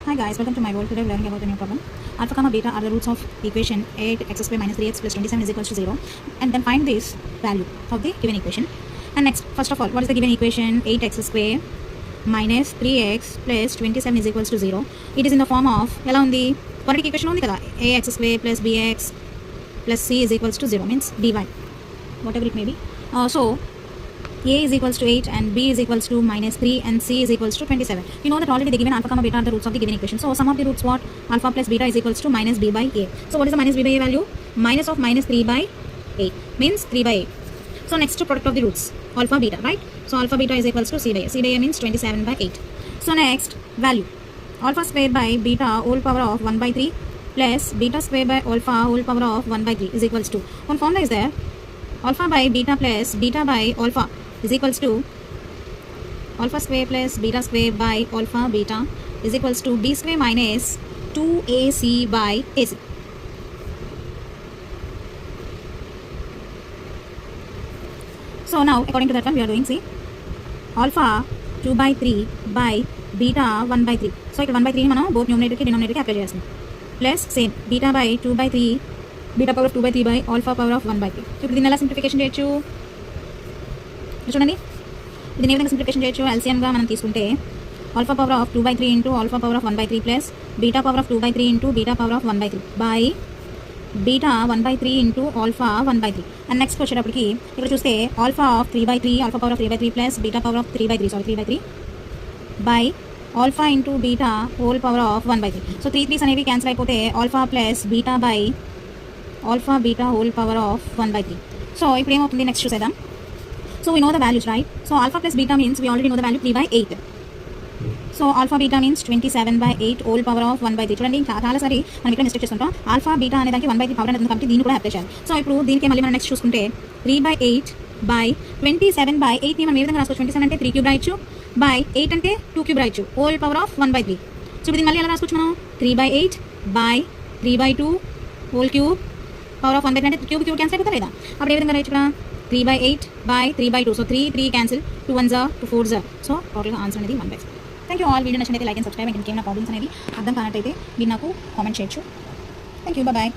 Hi guys, welcome to my world. Today we are learning about a new problem. Alpha comma beta are the roots of the equation 8x square minus 3x plus 27 is equals to 0. And then find this value of the given equation. And next, first of all, what is the given equation? 8x square minus 3x plus 27 is equals to 0. It is in the form of, ఎలా ఉంది? quadratic equation ఉంది కదా, ax square plus bx plus c is equals to 0 means dy, whatever it may be. So a is equals to 8 and b is equals to minus 3 and c is equals to 27. You know that already the given alpha comma beta are the roots of the given equation. So sum of the roots what? Alpha plus beta is equals to minus b by a. So what is the minus b by a value? Minus of minus 3 by 8 means 3 by 8. So next to product of the roots alpha beta, right? So alpha beta is equals to c by a. C by a means 27 by 8. So next value alpha square by beta whole power of 1 by 3 plus beta square by alpha whole power of 1 by 3 is equals to, one formula is there, alpha by beta plus beta by alpha is equals to alpha square plus beta square by alpha beta is equals to b square minus 2ac by ac. So now according to that one we are doing, see, alpha 2 by 3 by beta 1 by 3. So ఇక్కడ 1 by 3 మనం both numerator కి denominator కి apply చేస్తాం, plus same beta by 2 by 3 beta power 2 by 3 by alpha power of 1 by 3. ఇప్పుడు దీన్ని ఎలా simplification చేయొచ్చు చూడండి, దీని ఏ విధంగా సింప్లిఫికేషన్ చేయొచ్చు? ఎల్సిఎంగా మనం తీసుకుంటే alpha power of 2 by 3 into alpha power of 1 by 3 plus beta power of 2 by 3 into beta power of 1 by 3 by beta 1 by 3 into alpha 1 by 3. And next వచ్చేటప్పటికి ఇక్కడ చూస్తే alpha of 3 by 3 alpha power of 3 by 3 plus beta power of 3 by 3 by alpha into beta whole power of 1 by 3. So 3 3s అనేవి cancel అయిపోతే alpha plus beta by alpha beta whole power of 1 by 3. So ఇప్పుడు ఏమవుతుంది next చూసేద్దాం. So we know the values, right? So alpha plus beta means we already know the value 3 by 8. So alpha beta means 27 by 8 whole power of 1 by 3. చూడండి చాలా సారి మనం ఇక్కడ mistake చేస్తుంటాం. Alpha beta అనే దానికి 1 by 3 పవర్ అనేది కాబట్టి దీన్ని కూడా అప్లై చేయాలి. సో ఇప్పుడు దీనికి మళ్ళీ మనం నెక్స్ట్ చూసుకుంటే 3 by 8 by 27 by 8 ని మనం ఏ విధంగా రాసుకోవచ్చు? 27 అంటే 3 క్యూబ్ రాయొచ్చు, by 8 అంటే 2 క్యూబ్ రాయొచ్చు, whole power of 1 by 3. So దీన్ని మళ్ళీ ఎలా రాసుకోవచ్చు మనం? 3 by 8 by 3 by 2 whole cube power of 1 by 3 అంటే క్యూబ్ క్యాన్సిల్ అయిపోతా లేదా? అప్పుడు ఏ విధంగా రాయొచ్చు ఇక్కడ? 3 by 8 by 3 by 2. So 3 cancel, 2 1s are, 2 4s are. So total answer అనేది 1 by 4. Thank you all. Video నచ్చినట్లయితే లైక్ అండ్ సబ్స్క్రైబ్. ఇంకేమైనా ప్రాబ్లమ్స్ అనేది అర్థం కానట్టయితే మీరు నాకు కామెంట్ చేయొచ్చు. Thank you, bye.